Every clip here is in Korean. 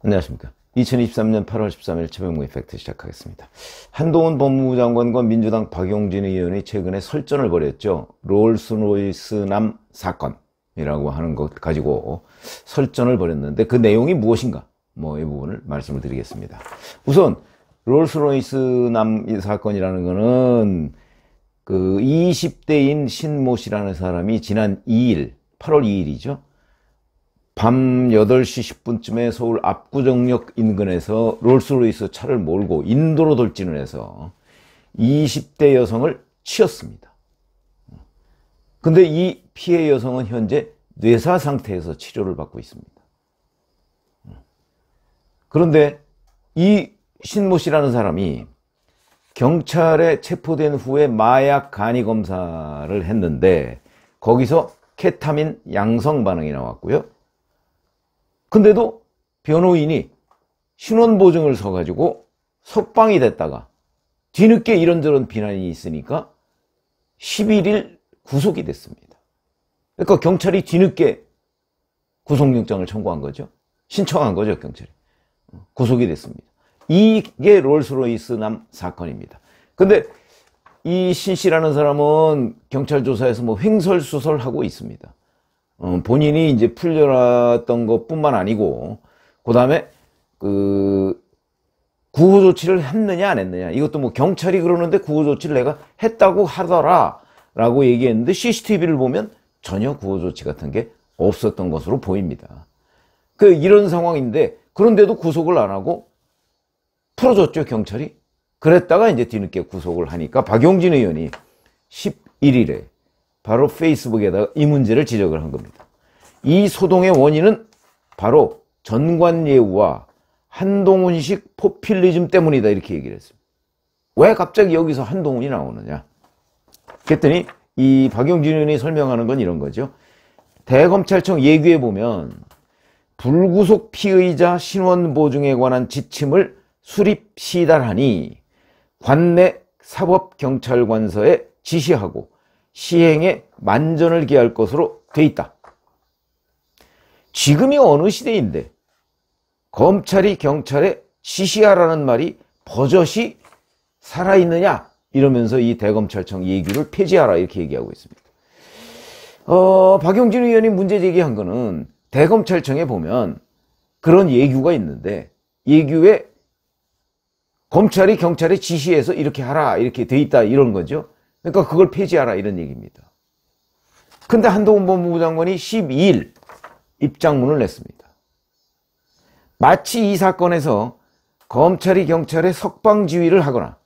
안녕하십니까. 2023년 8월 13일 최병무의 팩트 시작하겠습니다. 한동훈 법무부 장관과 민주당 박용진 의원이 최근에 설전을 벌였죠. 롤스로이스남 사건이라고 하는 것 가지고 설전을 벌였는데 그 내용이 무엇인가? 이 부분을 말씀을 드리겠습니다. 우선 롤스로이스남 사건이라는 거는 그 20대인 신모 씨라는 사람이 지난 2일, 8월 2일이죠. 밤 8시 10분쯤에 서울 압구정역 인근에서 롤스로이스 차를 몰고 인도로 돌진을 해서 20대 여성을 치었습니다. 근데 이 피해 여성은 현재 뇌사 상태에서 치료를 받고 있습니다. 그런데 이 신모 씨라는 사람이 경찰에 체포된 후에 마약 간이 검사를 했는데 거기서 케타민 양성 반응이 나왔고요. 근데도 변호인이 신원보증을 서가지고 석방이 됐다가 뒤늦게 이런저런 비난이 있으니까 11일 구속이 됐습니다. 그러니까 경찰이 뒤늦게 구속영장을 청구한 거죠. 신청한 거죠, 경찰이. 구속이 됐습니다. 이게 롤스로이스남 사건입니다. 근데 이 신 씨라는 사람은 경찰 조사에서 횡설수설하고 있습니다. 본인이 이제 풀려났던 것뿐만 아니고, 그 다음에 구호 조치를 했느냐 안 했느냐, 이것도 경찰이 그러는데 구호 조치를 내가 했다고 하더라 라고 얘기했는데 CCTV를 보면 전혀 구호 조치 같은 게 없었던 것으로 보입니다. 이런 상황인데 그런데도 구속을 안 하고 풀어줬죠, 경찰이. 그랬다가 이제 뒤늦게 구속을 하니까 박용진 의원이 11일에 바로 페이스북에다가 이 문제를 지적을 한 겁니다. 이 소동의 원인은 바로 전관예우와 한동훈식 포퓰리즘 때문이다, 이렇게 얘기를 했습니다. 왜 갑자기 여기서 한동훈이 나오느냐? 그랬더니 이 박용진 의원이 설명하는 건 이런 거죠. 대검찰청 예규에 보면 불구속 피의자 신원 보증에 관한 지침을 수립 시달하니 관내 사법경찰관서에 지시하고 시행에 만전을 기할 것으로 돼 있다. 지금이 어느 시대인데 검찰이 경찰에 지시하라는 말이 버젓이 살아있느냐, 이러면서 이 대검찰청 예규를 폐지하라, 이렇게 얘기하고 있습니다. 박용진 의원이 문제 제기한 거는 대검찰청에 보면 그런 예규가 있는데 예규에 검찰이 경찰에 지시해서 이렇게 하라, 이렇게 돼 있다, 이런 거죠. 그러니까 그걸 폐지하라, 이런 얘기입니다. 근데 한동훈 법무부 장관이 12일 입장문을 냈습니다. 마치 이 사건에서 검찰이 경찰에 석방지휘를 하거나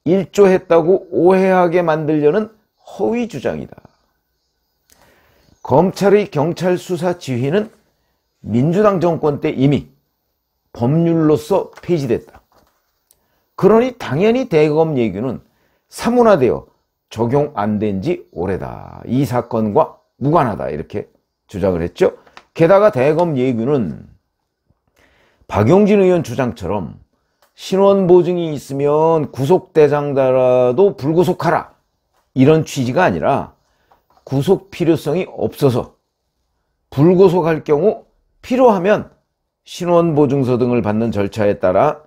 일조했다고 오해하게 만들려는 허위 주장이다. 검찰의 경찰 수사 지휘는 민주당 정권 때 이미 법률로서 폐지됐다. 그러니 당연히 대검 예규는 사문화되어 적용 안 된 지 오래다. 이 사건과 무관하다, 이렇게 주장을 했죠. 게다가 대검 예규는 박용진 의원 주장처럼 신원 보증이 있으면 구속대장 달아도 불구속하라, 이런 취지가 아니라 구속 필요성이 없어서 불구속할 경우 필요하면 신원 보증서 등을 받는 절차에 따라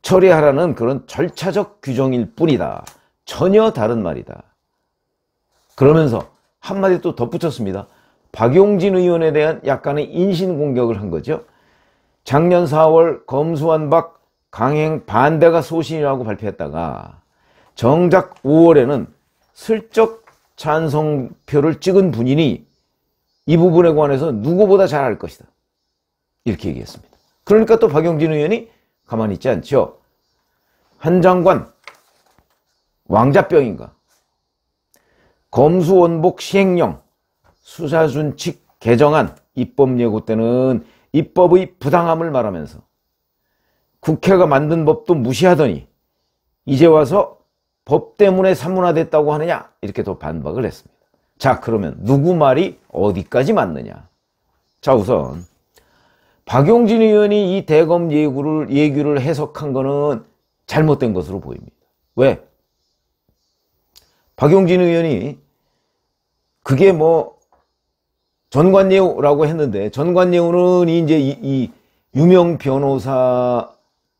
처리하라는 그런 절차적 규정일 뿐이다. 전혀 다른 말이다. 그러면서 한마디 또 덧붙였습니다. 박용진 의원에 대한 약간의 인신공격을 한 거죠. 작년 4월 검수완박 강행 반대가 소신이라고 발표했다가 정작 5월에는 슬쩍 찬성표를 찍은 분이니 이 부분에 관해서 누구보다 잘 알 것이다, 이렇게 얘기했습니다. 그러니까 또 박용진 의원이 가만히 있지 않죠. 한 장관 왕자병인가, 검수원복 시행령 수사준칙 개정안 입법 예고 때는 입법의 부당함을 말하면서 국회가 만든 법도 무시하더니 이제 와서 법 때문에 사문화됐다고 하느냐, 이렇게 또 반박을 했습니다. 자, 그러면 누구 말이 어디까지 맞느냐? 자, 우선 박용진 의원이 이 대검 예규를 해석한 거는 잘못된 것으로 보입니다. 왜? 박용진 의원이 그게 전관예우라고 했는데, 전관예우는 이제 이 유명 변호사가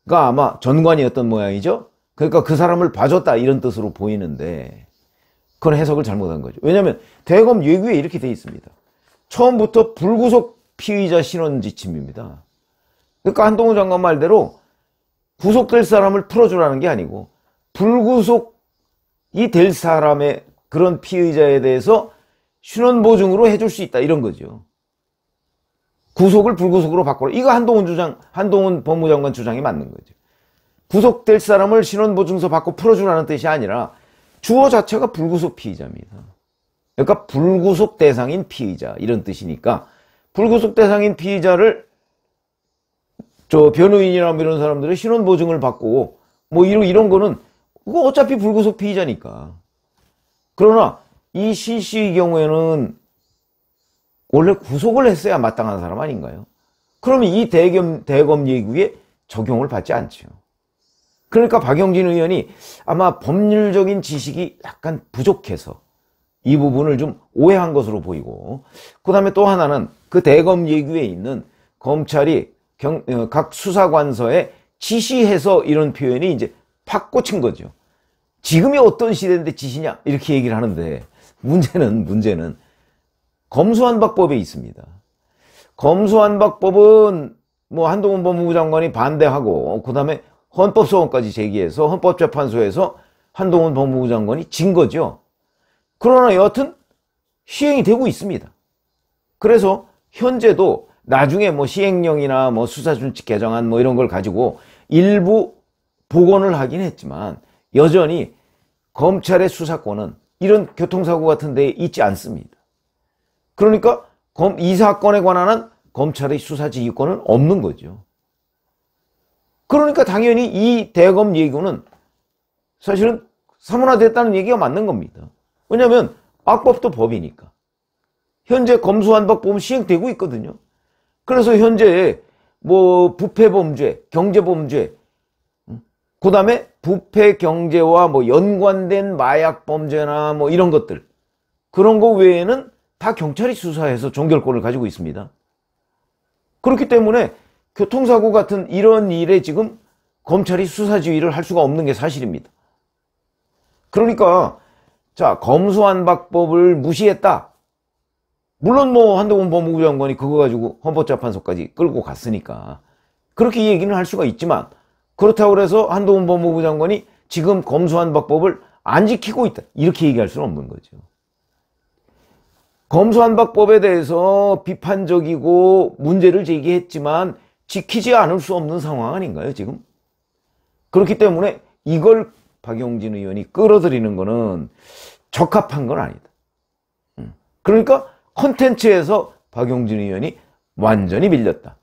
아마 전관이었던 모양이죠. 그러니까 그 사람을 봐줬다 이런 뜻으로 보이는데, 그건 해석을 잘못한 거죠. 왜냐하면 대검 예규에 이렇게 돼 있습니다. 처음부터 불구속 피의자 신원 지침입니다. 그러니까 한동훈 장관 말대로 구속될 사람을 풀어주라는 게 아니고, 불구속이 될 사람의 그런 피의자에 대해서 신원보증으로 해줄 수 있다 이런 거죠. 구속을 불구속으로 바꾸라. 이거 한동훈 법무장관 주장이 맞는 거죠. 구속될 사람을 신원보증서 받고 풀어주라는 뜻이 아니라 주어 자체가 불구속 피의자입니다. 그러니까 불구속 대상인 피의자 이런 뜻이니까, 불구속 대상인 피의자를 변호인이나 이런 사람들의 신원보증을 받고 뭐 이런 거는 그거 어차피 불구속 피의자니까. 그러나 이 신 씨의 경우에는 원래 구속을 했어야 마땅한 사람 아닌가요? 그러면 이 대검 예규에 적용을 받지 않죠. 그러니까 박용진 의원이 아마 법률적인 지식이 약간 부족해서 이 부분을 좀 오해한 것으로 보이고, 그 다음에 또 하나는 그 대검 예규에 있는 검찰이 각 수사관서에 지시해서 이런 표현이 이제 팍 꽂힌 거죠. 지금이 어떤 시대인데 지시냐 이렇게 얘기를 하는데, 문제는 검수완박법에 있습니다. 검수완박법은 뭐 한동훈 법무부 장관이 반대하고 그 다음에 헌법소원까지 제기해서 헌법재판소에서 한동훈 법무부 장관이 진 거죠. 그러나 여하튼 시행이 되고 있습니다. 그래서 현재도 나중에 뭐 시행령이나 뭐 수사준칙 개정안 뭐 이런 걸 가지고 일부 복원을 하긴 했지만, 여전히 검찰의 수사권은 이런 교통사고 같은 데에 있지 않습니다. 그러니까 이 사건에 관한 검찰의 수사지휘권은 없는 거죠. 그러니까 당연히 이 대검 예규는 사실은 사문화됐다는 얘기가 맞는 겁니다. 왜냐하면 악법도 법이니까. 현재 검수완박법은 시행되고 있거든요. 그래서 현재 뭐 부패범죄, 경제범죄, 그 다음에 부패 경제와 뭐 연관된 마약범죄나 뭐 이런 것들, 그런 거 외에는 다 경찰이 수사해서 종결권을 가지고 있습니다. 그렇기 때문에 교통사고 같은 이런 일에 지금 검찰이 수사지휘를 할 수가 없는 게 사실입니다. 그러니까 자, 검수완박법을 무시했다. 물론 뭐 한동훈 법무부 장관이 그거 가지고 헌법재판소까지 끌고 갔으니까 그렇게 얘기는 할 수가 있지만, 그렇다고 해서 한동훈 법무부 장관이 지금 검수완박법을 안 지키고 있다 이렇게 얘기할 수는 없는 거죠. 검수완박법에 대해서 비판적이고 문제를 제기했지만 지키지 않을 수 없는 상황 아닌가요 지금? 그렇기 때문에 이걸 박용진 의원이 끌어들이는 거는 적합한 건 아니다. 그러니까 콘텐츠에서 박용진 의원이 완전히 밀렸다.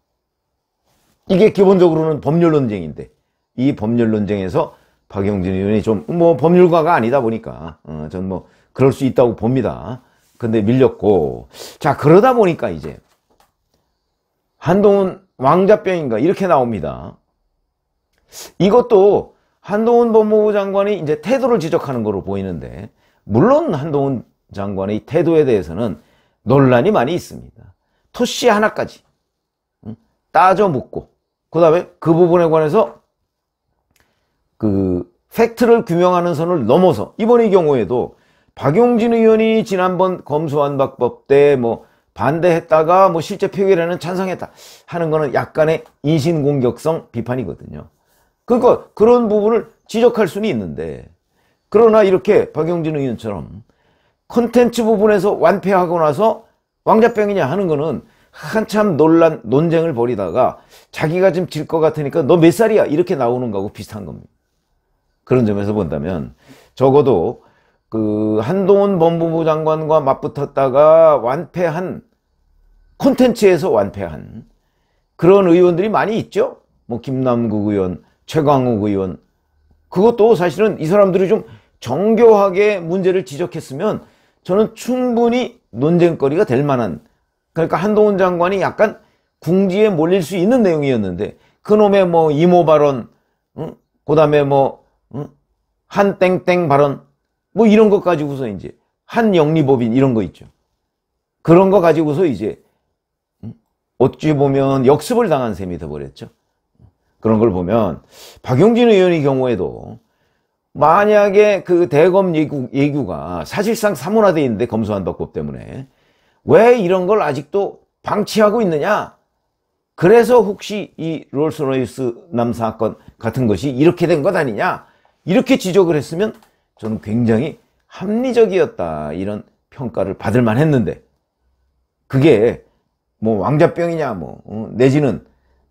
이게 기본적으로는 법률 논쟁인데, 이 법률 논쟁에서 박용진 의원이 좀 뭐 법률가가 아니다 보니까 전 뭐 그럴 수 있다고 봅니다. 근데 밀렸고, 자, 그러다 보니까 이제 한동훈 왕자병인가 이렇게 나옵니다. 이것도 한동훈 법무부 장관이 이제 태도를 지적하는 거로 보이는데, 물론 한동훈 장관의 태도에 대해서는 논란이 많이 있습니다. 토씨 하나까지 따져 묻고, 그 다음에 그 부분에 관해서 그 팩트를 규명하는 선을 넘어서 이번의 경우에도 박용진 의원이 지난번 검수완박법 때 뭐 반대했다가 뭐 실제 표결에는 찬성했다 하는 거는 약간의 인신공격성 비판이거든요. 그러니까 그런 부분을 지적할 수는 있는데, 그러나 이렇게 박용진 의원처럼 콘텐츠 부분에서 완패하고 나서 왕자병이냐 하는 거는 한참 논쟁을 벌이다가 자기가 좀 질 것 같으니까 너 몇 살이야 이렇게 나오는 거하고 비슷한 겁니다. 그런 점에서 본다면 적어도 그 한동훈 법무부 장관과 맞붙었다가 완패한, 콘텐츠에서 완패한 그런 의원들이 많이 있죠. 뭐 김남국 의원, 최광욱 의원. 그것도 사실은 이 사람들이 좀 정교하게 문제를 지적했으면 저는 충분히 논쟁거리가 될 만한, 그러니까 한동훈 장관이 약간 궁지에 몰릴 수 있는 내용이었는데, 그놈의 뭐 이모 발언, 그 다음에 뭐 한 땡땡 발언, 뭐 이런 것 가지고서 이제 한 영리법인 이런 거 있죠. 그런 거 가지고서 이제 어찌 보면 역습을 당한 셈이 돼버렸죠. 그런 걸 보면 박용진 의원의 경우에도 만약에 그 대검 예규가 사실상 사문화되어 있는데 검수완박법 때문에 왜 이런 걸 아직도 방치하고 있느냐, 그래서 혹시 이 롤스로이스 남 사건 같은 것이 이렇게 된 것 아니냐, 이렇게 지적을 했으면 저는 굉장히 합리적이었다, 이런 평가를 받을 만했는데, 그게 뭐 왕자병이냐 내지는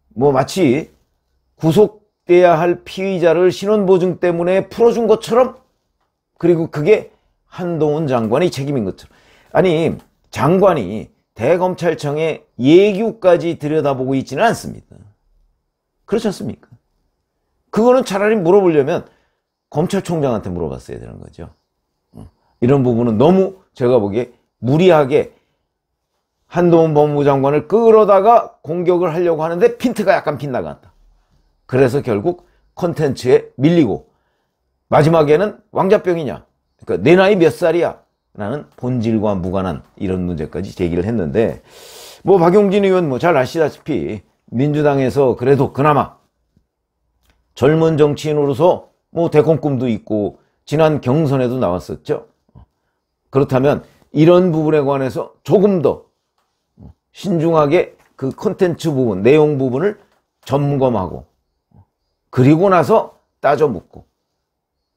뭐 마치 구속돼야 할 피의자를 신원보증 때문에 풀어준 것처럼, 그리고 그게 한동훈 장관의 책임인 것처럼. 아니, 장관이 대검찰청의 예규까지 들여다보고 있지는 않습니다. 그렇지 않습니까? 그거는 차라리 물어보려면 검찰총장한테 물어봤어야 되는 거죠. 이런 부분은 너무 제가 보기에 무리하게 한동훈 법무장관을 끌어다가 공격을 하려고 하는데 핀트가 약간 빗나갔다. 그래서 결국 콘텐츠에 밀리고 마지막에는 왕자병이냐, 그러니까 내 나이 몇 살이야 라는 본질과 무관한 이런 문제까지 제기를 했는데, 뭐 박용진 의원 뭐 잘 아시다시피 민주당에서 그래도 그나마 젊은 정치인으로서 뭐 대권 꿈도 있고 지난 경선에도 나왔었죠. 그렇다면 이런 부분에 관해서 조금 더 신중하게 그 콘텐츠 부분, 내용 부분을 점검하고 그리고 나서 따져 묻고,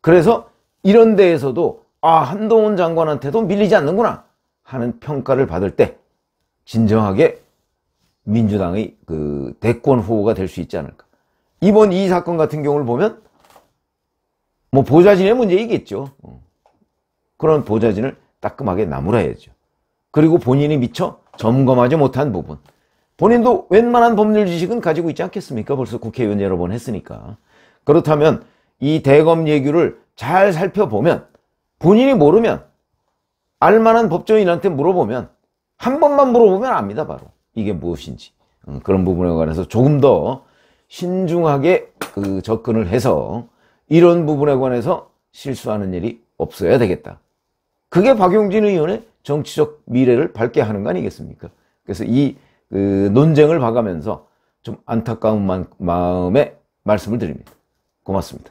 그래서 이런 데에서도 한동훈 장관한테도 밀리지 않는구나 하는 평가를 받을 때 진정하게 민주당의 그 대권 후보가 될 수 있지 않을까. 이번 이 사건 같은 경우를 보면 뭐 보좌진의 문제이겠죠. 그런 보좌진을 따끔하게 나무라야죠. 그리고 본인이 미처 점검하지 못한 부분, 본인도 웬만한 법률 지식은 가지고 있지 않겠습니까? 벌써 국회의원 여러 번 했으니까. 그렇다면 이 대검 예규를 잘 살펴보면, 본인이 모르면 알만한 법조인한테 물어보면, 한 번만 물어보면 압니다. 바로 이게 무엇인지. 그런 부분에 관해서 조금 더 신중하게 접근을 해서 이런 부분에 관해서 실수하는 일이 없어야 되겠다. 그게 박용진 의원의 정치적 미래를 밝게 하는 거 아니겠습니까? 그래서 이 논쟁을 봐가면서 좀 안타까운 마음에 말씀을 드립니다. 고맙습니다.